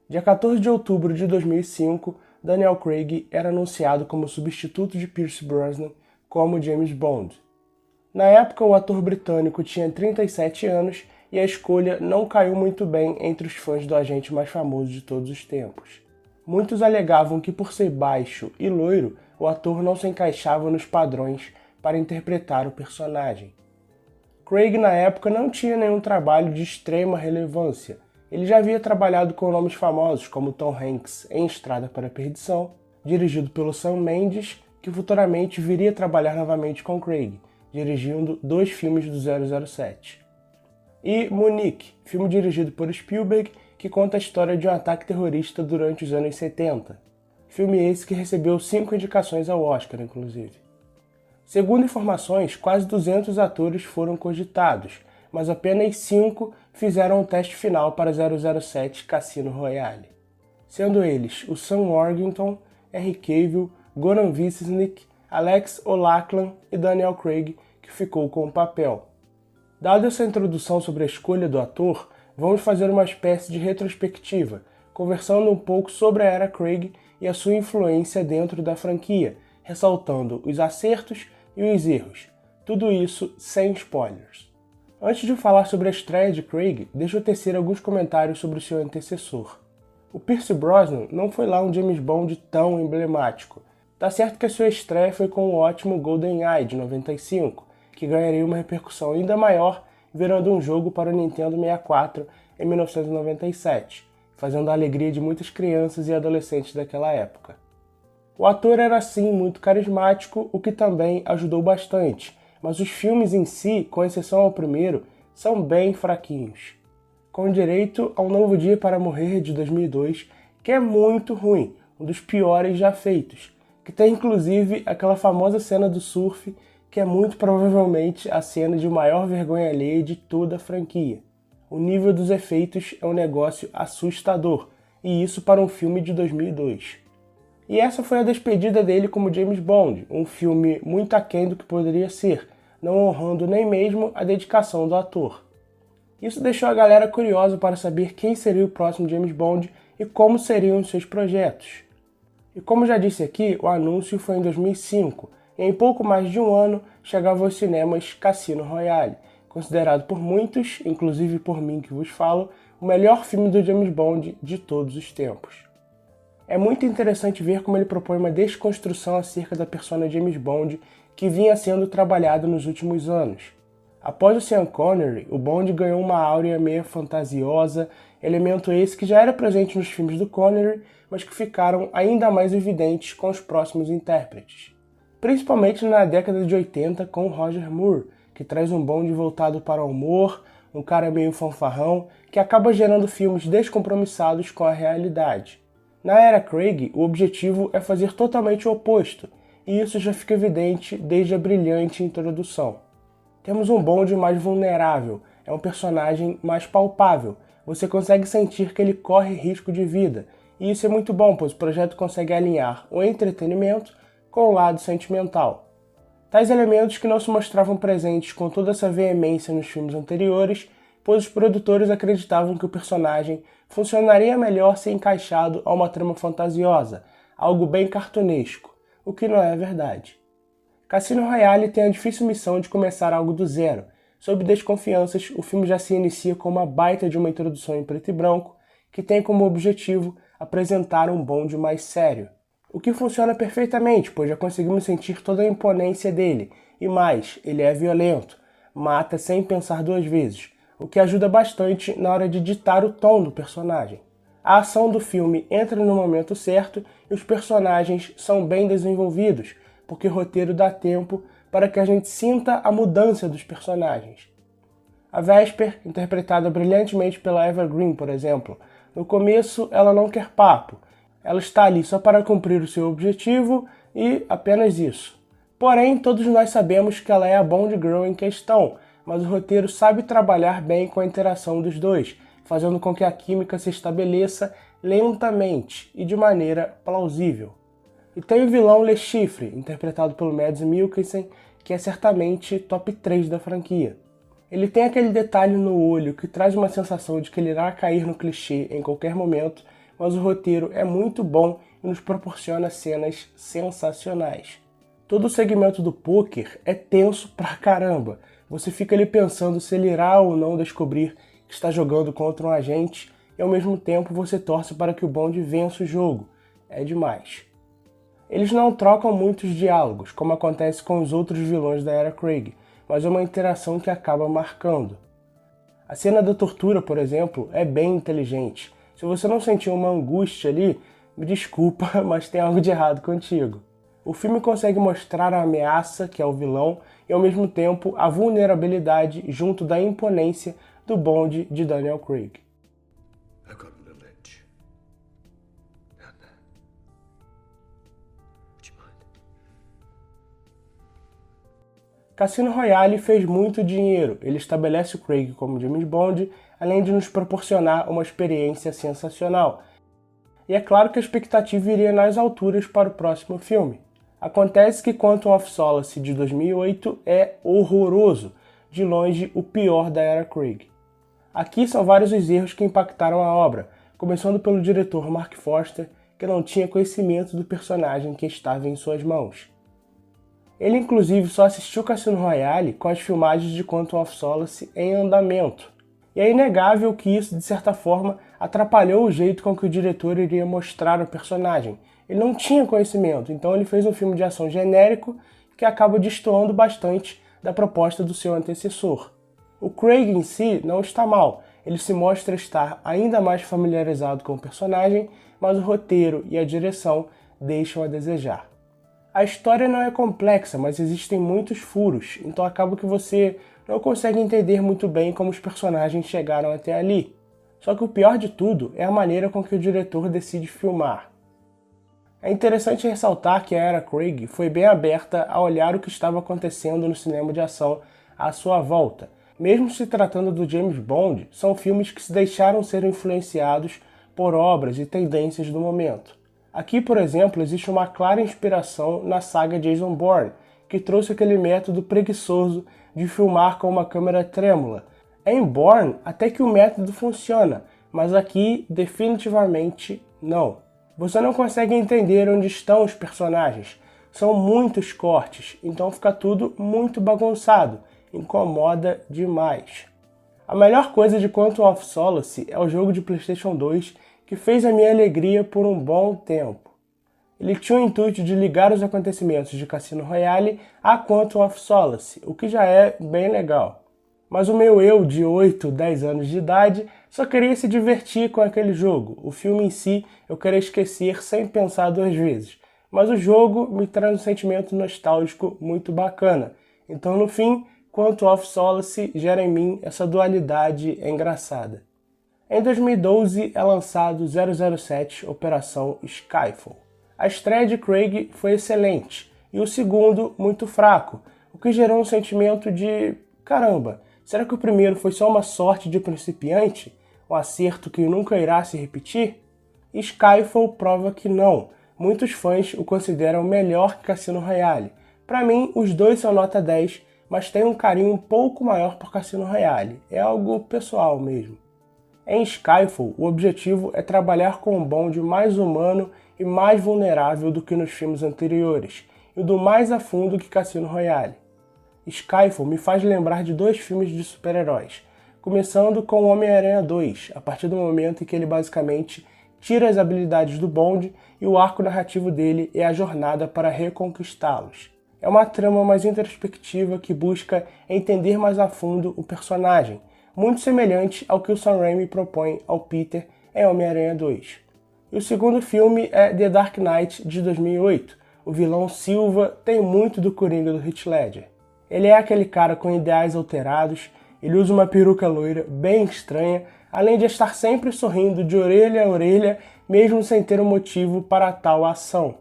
Dia 14 de outubro de 2005, Daniel Craig era anunciado como substituto de Pierce Brosnan como James Bond. Na época, o ator britânico tinha 37 anos e a escolha não caiu muito bem entre os fãs do agente mais famoso de todos os tempos. Muitos alegavam que, por ser baixo e loiro, o ator não se encaixava nos padrões para interpretar o personagem. Craig, na época, não tinha nenhum trabalho de extrema relevância. Ele já havia trabalhado com nomes famosos como Tom Hanks em Estrada para a Perdição, dirigido pelo Sam Mendes, que futuramente viria a trabalhar novamente com Craig, dirigindo 2 filmes do 007. E Munique, filme dirigido por Spielberg, que conta a história de um ataque terrorista durante os anos 70. Filme esse que recebeu 5 indicações ao Oscar, inclusive. Segundo informações, quase 200 atores foram cogitados, mas apenas 5 fizeram o teste final para 007 Cassino Royale. Sendo eles o Sam Worthington, Henry Cavill, Goran Visnich, Alex O'Loughlin e Daniel Craig, que ficou com o papel. Dada essa introdução sobre a escolha do ator, vamos fazer uma espécie de retrospectiva, conversando um pouco sobre a era Craig e a sua influência dentro da franquia, ressaltando os acertos e os erros. Tudo isso sem spoilers. Antes de falar sobre a estreia de Craig, deixa eu tecer alguns comentários sobre o seu antecessor. O Pierce Brosnan não foi lá um James Bond tão emblemático. Tá certo que a sua estreia foi com o ótimo GoldenEye de 95, que ganharia uma repercussão ainda maior virando um jogo para o Nintendo 64 em 1997, fazendo a alegria de muitas crianças e adolescentes daquela época. O ator era sim muito carismático, o que também ajudou bastante, mas os filmes em si, com exceção ao primeiro, são bem fraquinhos. Com direito a Um Novo Dia para Morrer de 2002, que é muito ruim, um dos piores já feitos, que tem inclusive aquela famosa cena do surf, que é muito provavelmente a cena de maior vergonha alheia de toda a franquia. O nível dos efeitos é um negócio assustador, e isso para um filme de 2002. E essa foi a despedida dele como James Bond, um filme muito aquém do que poderia ser, não honrando nem mesmo a dedicação do ator. Isso deixou a galera curiosa para saber quem seria o próximo James Bond e como seriam os seus projetos. E como já disse aqui, o anúncio foi em 2005, e em pouco mais de um ano chegava aos cinemas Cassino Royale, considerado por muitos, inclusive por mim que vos falo, o melhor filme do James Bond de todos os tempos. É muito interessante ver como ele propõe uma desconstrução acerca da persona James Bond que vinha sendo trabalhada nos últimos anos. Após o Sean Connery, o Bond ganhou uma áurea meio fantasiosa, elemento esse que já era presente nos filmes do Connery, mas que ficaram ainda mais evidentes com os próximos intérpretes. Principalmente na década de 80 com Roger Moore, que traz um Bond voltado para o humor, um cara meio fanfarrão, que acaba gerando filmes descompromissados com a realidade. Na era Craig, o objetivo é fazer totalmente o oposto, e isso já fica evidente desde a brilhante introdução. Temos um Bond mais vulnerável, é um personagem mais palpável, você consegue sentir que ele corre risco de vida, e isso é muito bom, pois o projeto consegue alinhar o entretenimento com o lado sentimental. Tais elementos que não se mostravam presentes com toda essa veemência nos filmes anteriores, pois os produtores acreditavam que o personagem funcionaria melhor se encaixado a uma trama fantasiosa, algo bem cartunesco, o que não é verdade. Cassino Royale tem a difícil missão de começar algo do zero. Sob desconfianças, o filme já se inicia com uma baita de uma introdução em preto e branco, que tem como objetivo apresentar um Bond mais sério. O que funciona perfeitamente, pois já conseguimos sentir toda a imponência dele, e mais, ele é violento, mata sem pensar 2 vezes, o que ajuda bastante na hora de ditar o tom do personagem. A ação do filme entra no momento certo e os personagens são bem desenvolvidos, porque o roteiro dá tempo para que a gente sinta a mudança dos personagens. A Vesper, interpretada brilhantemente pela Eva Green, por exemplo, no começo ela não quer papo, ela está ali só para cumprir o seu objetivo e apenas isso. Porém, todos nós sabemos que ela é a Bond Girl em questão, mas o roteiro sabe trabalhar bem com a interação dos dois, fazendo com que a química se estabeleça lentamente e de maneira plausível. E tem o vilão Le Chiffre, interpretado pelo Mads Mikkelsen, que é certamente top 3 da franquia. Ele tem aquele detalhe no olho que traz uma sensação de que ele irá cair no clichê em qualquer momento, mas o roteiro é muito bom e nos proporciona cenas sensacionais. Todo o segmento do poker é tenso pra caramba. Você fica ali pensando se ele irá ou não descobrir que está jogando contra um agente e ao mesmo tempo você torce para que o Bond vença o jogo. É demais. Eles não trocam muitos diálogos, como acontece com os outros vilões da era Craig, mas é uma interação que acaba marcando. A cena da tortura, por exemplo, é bem inteligente. Se você não sentiu uma angústia ali, me desculpa, mas tem algo de errado contigo. O filme consegue mostrar a ameaça, que é o vilão, e ao mesmo tempo a vulnerabilidade junto da imponência do Bond de Daniel Craig. I've got a little edge. Would you mind? Cassino Royale fez muito dinheiro. Ele estabelece o Craig como James Bond, além de nos proporcionar uma experiência sensacional. E é claro que a expectativa iria nas alturas para o próximo filme. Acontece que Quantum of Solace de 2008 é horroroso, de longe o pior da era Craig. Aqui são vários os erros que impactaram a obra, começando pelo diretor Mark Forster, que não tinha conhecimento do personagem que estava em suas mãos. Ele inclusive só assistiu Cassino Royale com as filmagens de Quantum of Solace em andamento. E é inegável que isso, de certa forma, atrapalhou o jeito com que o diretor iria mostrar o personagem. Ele não tinha conhecimento, então ele fez um filme de ação genérico que acaba destoando bastante da proposta do seu antecessor. O Craig em si não está mal, ele se mostra estar ainda mais familiarizado com o personagem, mas o roteiro e a direção deixam a desejar. A história não é complexa, mas existem muitos furos, então acaba que você não consegue entender muito bem como os personagens chegaram até ali. Só que o pior de tudo é a maneira com que o diretor decide filmar. É interessante ressaltar que a era Craig foi bem aberta a olhar o que estava acontecendo no cinema de ação à sua volta. Mesmo se tratando do James Bond, são filmes que se deixaram ser influenciados por obras e tendências do momento. Aqui, por exemplo, existe uma clara inspiração na saga Jason Bourne, que trouxe aquele método preguiçoso de filmar com uma câmera trêmula. Em Bourne, até que o método funciona, mas aqui definitivamente não. Você não consegue entender onde estão os personagens. São muitos cortes, então fica tudo muito bagunçado. Incomoda demais. A melhor coisa de Quantum of Solace é o jogo de PlayStation 2 que fez a minha alegria por um bom tempo. Ele tinha o intuito de ligar os acontecimentos de Cassino Royale a Quantum of Solace, o que já é bem legal. Mas o meu eu de 8, 10 anos de idade só queria se divertir com aquele jogo. O filme em si eu queria esquecer sem pensar duas vezes. Mas o jogo me traz um sentimento nostálgico muito bacana. Então no fim, Quantum of Solace gera em mim essa dualidade engraçada. Em 2012 é lançado 007 Operação Skyfall. A estreia de Craig foi excelente e o segundo muito fraco, o que gerou um sentimento de caramba. Será que o primeiro foi só uma sorte de principiante? Um acerto que nunca irá se repetir? Skyfall prova que não. Muitos fãs o consideram melhor que Cassino Royale. Para mim, os dois são nota 10, mas tenho um carinho um pouco maior por Cassino Royale. É algo pessoal mesmo. Em Skyfall, o objetivo é trabalhar com um Bond mais humano e mais vulnerável do que nos filmes anteriores, e do mais a fundo que Cassino Royale. Skyfall me faz lembrar de dois filmes de super-heróis, começando com o Homem-Aranha 2, a partir do momento em que ele basicamente tira as habilidades do Bond e o arco narrativo dele é a jornada para reconquistá-los. É uma trama mais introspectiva que busca entender mais a fundo o personagem, muito semelhante ao que o Sam Raimi propõe ao Peter em Homem-Aranha 2. E o segundo filme é The Dark Knight, de 2008. O vilão Silva tem muito do Coringa do Heath Ledger. Ele é aquele cara com ideais alterados, ele usa uma peruca loira bem estranha, além de estar sempre sorrindo de orelha a orelha, mesmo sem ter um motivo para tal ação.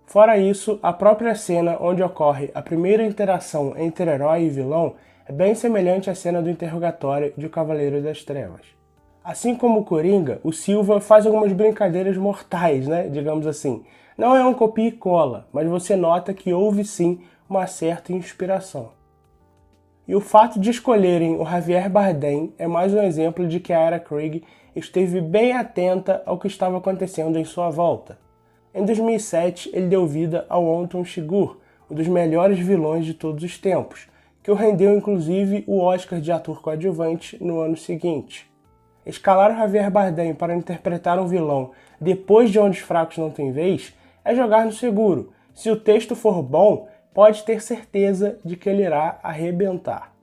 Fora isso, a própria cena onde ocorre a primeira interação entre herói e vilão é bem semelhante à cena do interrogatório de O Cavaleiro das Trevas. Assim como o Coringa, o Silva faz algumas brincadeiras mortais, digamos assim. Não é um copia e cola, mas você nota que houve sim uma certa inspiração. E o fato de escolherem o Javier Bardem é mais um exemplo de que a era Craig esteve bem atenta ao que estava acontecendo em sua volta. Em 2007, ele deu vida ao Anton Chigurh, um dos melhores vilões de todos os tempos, que o rendeu inclusive o Oscar de ator coadjuvante no ano seguinte. Escalar o Javier Bardem para interpretar um vilão depois de Onde os Fracos Não Têm Vez é jogar no seguro. Se o texto for bom, pode ter certeza de que ele irá arrebentar.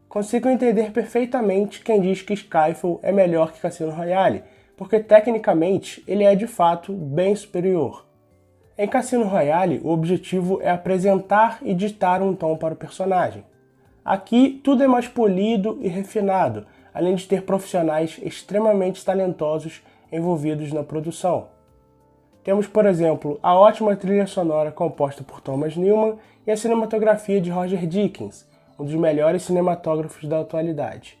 Consigo entender perfeitamente quem diz que Skyfall é melhor que Cassino Royale, porque tecnicamente ele é de fato bem superior. Em Cassino Royale, o objetivo é apresentar e ditar um tom para o personagem. Aqui, tudo é mais polido e refinado, além de ter profissionais extremamente talentosos envolvidos na produção. Temos, por exemplo, a ótima trilha sonora composta por Thomas Newman e a cinematografia de Roger Deakins, um dos melhores cinematógrafos da atualidade.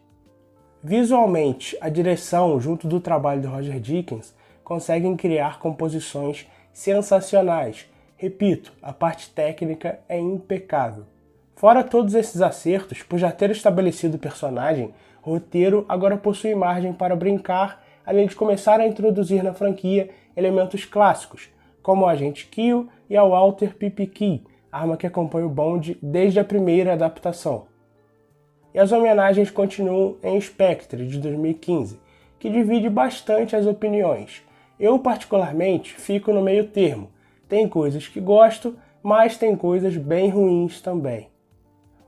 Visualmente, a direção, junto do trabalho de Roger Deakins, conseguem criar composições sensacionais. Repito, a parte técnica é impecável. Fora todos esses acertos, por já ter estabelecido o personagem, o roteiro agora possui margem para brincar, além de começar a introduzir na franquia elementos clássicos, como o Agente Kill e a Walther PPK, arma que acompanha o Bond desde a primeira adaptação. E as homenagens continuam em Spectre, de 2015, que divide bastante as opiniões. Eu, particularmente, fico no meio termo. Tem coisas que gosto, mas tem coisas bem ruins também.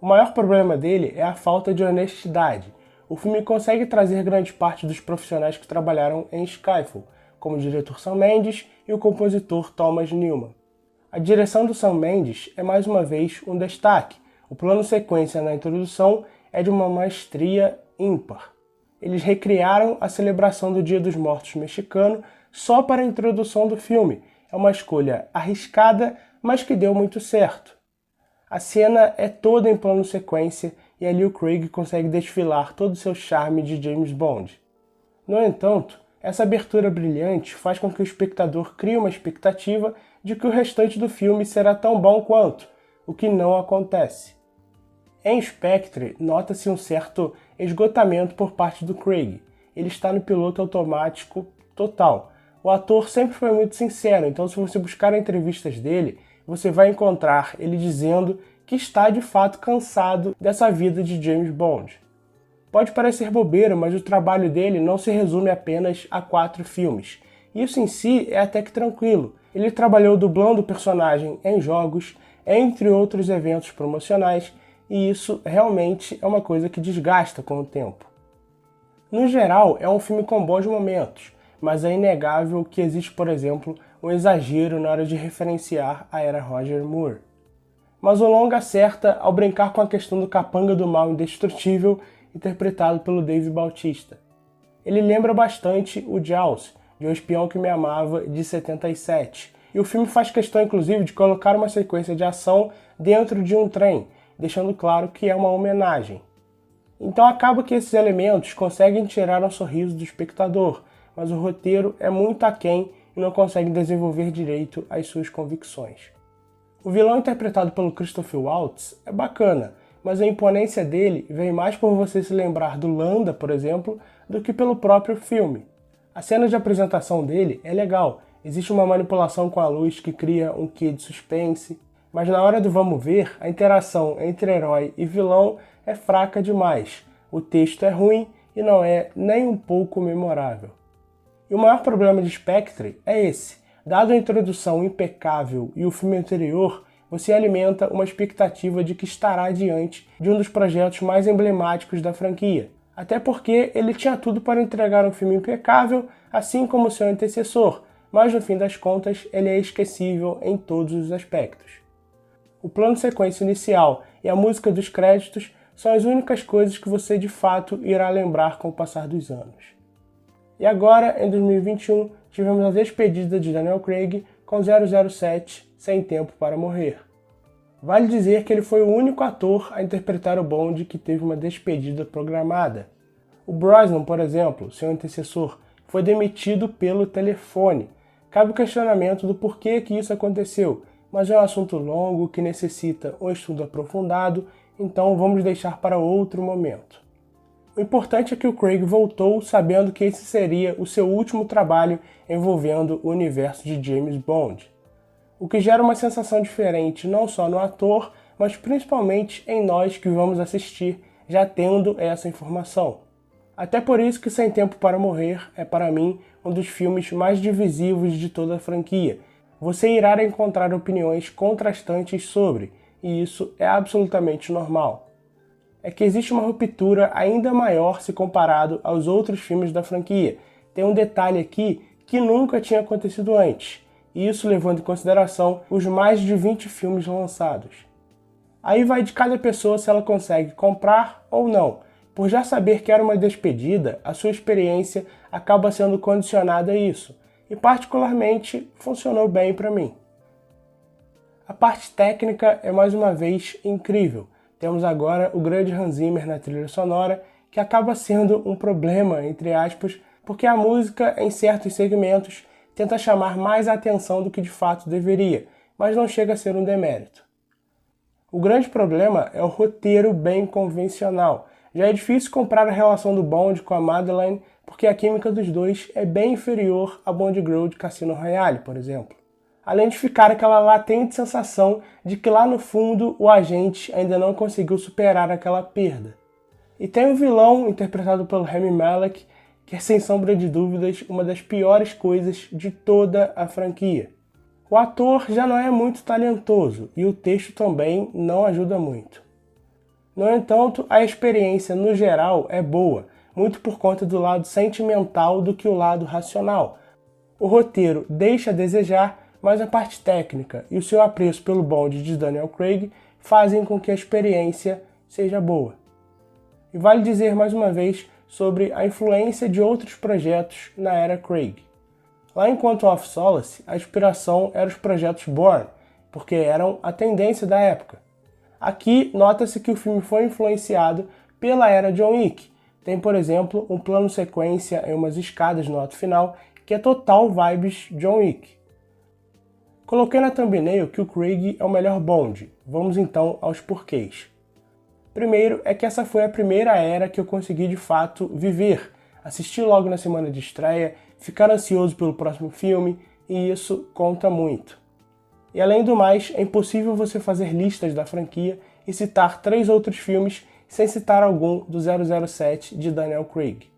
O maior problema dele é a falta de honestidade. O filme consegue trazer grande parte dos profissionais que trabalharam em Skyfall, como o diretor Sam Mendes e o compositor Thomas Newman. A direção do Sam Mendes é mais uma vez um destaque. O plano sequência na introdução é de uma maestria ímpar. Eles recriaram a celebração do Dia dos Mortos mexicano só para a introdução do filme. É uma escolha arriscada, mas que deu muito certo. A cena é toda em plano sequência e ali o Craig consegue desfilar todo o seu charme de James Bond. No entanto, essa abertura brilhante faz com que o espectador crie uma expectativa de que o restante do filme será tão bom quanto, o que não acontece. Em Spectre, nota-se um certo esgotamento por parte do Craig. Ele está no piloto automático total. O ator sempre foi muito sincero, então se você buscar entrevistas dele, você vai encontrar ele dizendo que está de fato cansado dessa vida de James Bond. Pode parecer bobeira, mas o trabalho dele não se resume apenas a 4 filmes. Isso em si é até que tranquilo. Ele trabalhou dublando o personagem em jogos, entre outros eventos promocionais, e isso realmente é uma coisa que desgasta com o tempo. No geral, é um filme com bons momentos, mas é inegável que existe, por exemplo, um exagero na hora de referenciar a era Roger Moore. Mas o longa acerta ao brincar com a questão do capanga do mal indestrutível, interpretado pelo Dave Bautista. Ele lembra bastante o Jaws, de Um Espião que Me Amava, de 77, e o filme faz questão inclusive de colocar uma sequência de ação dentro de um trem, deixando claro que é uma homenagem. Então acaba que esses elementos conseguem tirar um sorriso do espectador, mas o roteiro é muito aquém e não consegue desenvolver direito as suas convicções. O vilão interpretado pelo Christopher Waltz é bacana, mas a imponência dele vem mais por você se lembrar do Landa, por exemplo, do que pelo próprio filme. A cena de apresentação dele é legal, existe uma manipulação com a luz que cria um quê de suspense, mas na hora do vamos ver, a interação entre herói e vilão é fraca demais, o texto é ruim e não é nem um pouco memorável. E o maior problema de Spectre é esse. Dado a introdução impecável e o filme anterior, você alimenta uma expectativa de que estará diante de um dos projetos mais emblemáticos da franquia. Até porque ele tinha tudo para entregar um filme impecável, assim como seu antecessor, mas no fim das contas ele é esquecível em todos os aspectos. O plano sequência inicial e a música dos créditos são as únicas coisas que você de fato irá lembrar com o passar dos anos. E agora, em 2021, tivemos a despedida de Daniel Craig com 007, Sem Tempo para Morrer. Vale dizer que ele foi o único ator a interpretar o Bond que teve uma despedida programada. O Brosnan, por exemplo, seu antecessor, foi demitido pelo telefone. Cabe o questionamento do porquê que isso aconteceu, mas é um assunto longo que necessita um estudo aprofundado, então vamos deixar para outro momento. O importante é que o Craig voltou sabendo que esse seria o seu último trabalho envolvendo o universo de James Bond, o que gera uma sensação diferente não só no ator, mas principalmente em nós que vamos assistir já tendo essa informação. Até por isso que Sem Tempo para Morrer é, para mim, um dos filmes mais divisivos de toda a franquia. Você irá encontrar opiniões contrastantes sobre, e isso é absolutamente normal. É que existe uma ruptura ainda maior se comparado aos outros filmes da franquia. Tem um detalhe aqui que nunca tinha acontecido antes, e isso levando em consideração os mais de 20 filmes lançados. Aí vai de cada pessoa se ela consegue comprar ou não. Por já saber que era uma despedida, a sua experiência acaba sendo condicionada a isso, e particularmente funcionou bem para mim. A parte técnica é mais uma vez incrível. Temos agora o grande Hans Zimmer na trilha sonora, que acaba sendo um problema, entre aspas, porque a música, em certos segmentos, tenta chamar mais a atenção do que de fato deveria, mas não chega a ser um demérito. O grande problema é o roteiro bem convencional. Já é difícil comprar a relação do Bond com a Madeleine, porque a química dos dois é bem inferior a Bond Girl de Cassino Royale, por exemplo. Além de ficar aquela latente sensação de que lá no fundo o agente ainda não conseguiu superar aquela perda. E tem o vilão, interpretado pelo Rami Malek, que é sem sombra de dúvidas uma das piores coisas de toda a franquia. O ator já não é muito talentoso e o texto também não ajuda muito. No entanto, a experiência no geral é boa, muito por conta do lado sentimental do que o lado racional. O roteiro deixa a desejar, mas a parte técnica e o seu apreço pelo Bond de Daniel Craig fazem com que a experiência seja boa. E vale dizer mais uma vez sobre a influência de outros projetos na era Craig. Lá em Quantum of Solace, a inspiração era os projetos Bourne, porque eram a tendência da época. Aqui, nota-se que o filme foi influenciado pela era John Wick. Tem, por exemplo, um plano sequência em umas escadas no ato final, que é total vibes John Wick. Coloquei na thumbnail que o Craig é o melhor Bond. Vamos então aos porquês. Primeiro é que essa foi a primeira era que eu consegui de fato viver. Assistir logo na semana de estreia, ficar ansioso pelo próximo filme, e isso conta muito. E além do mais, é impossível você fazer listas da franquia e citar 3 outros filmes sem citar algum do 007 de Daniel Craig.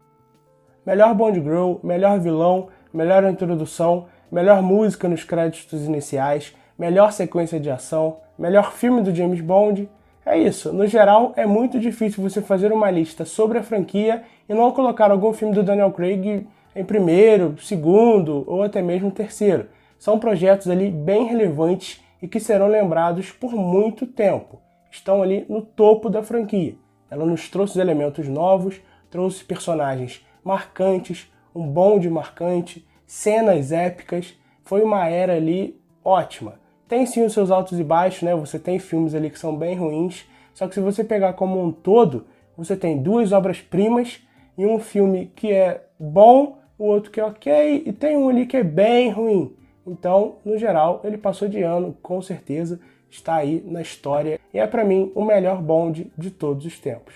Melhor Bond Girl, melhor vilão, melhor introdução, melhor música nos créditos iniciais, melhor sequência de ação, melhor filme do James Bond. É isso, no geral é muito difícil você fazer uma lista sobre a franquia e não colocar algum filme do Daniel Craig em primeiro, segundo ou até mesmo terceiro. São projetos ali bem relevantes e que serão lembrados por muito tempo. Estão ali no topo da franquia. Ela nos trouxe elementos novos, trouxe personagens marcantes, um Bond marcante, cenas épicas. Foi uma era ali ótima. Tem sim os seus altos e baixos, né? Você tem filmes ali que são bem ruins, só que se você pegar como um todo, você tem 2 obras-primas e um filme que é bom, o outro que é ok, e tem um ali que é bem ruim. Então, no geral, ele passou de ano, com certeza, está aí na história e é para mim o melhor Bond de todos os tempos.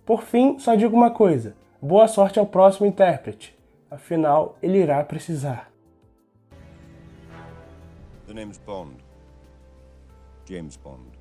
Por fim, só digo uma coisa, boa sorte ao próximo intérprete, afinal, ele irá precisar. The name's Bond. James Bond.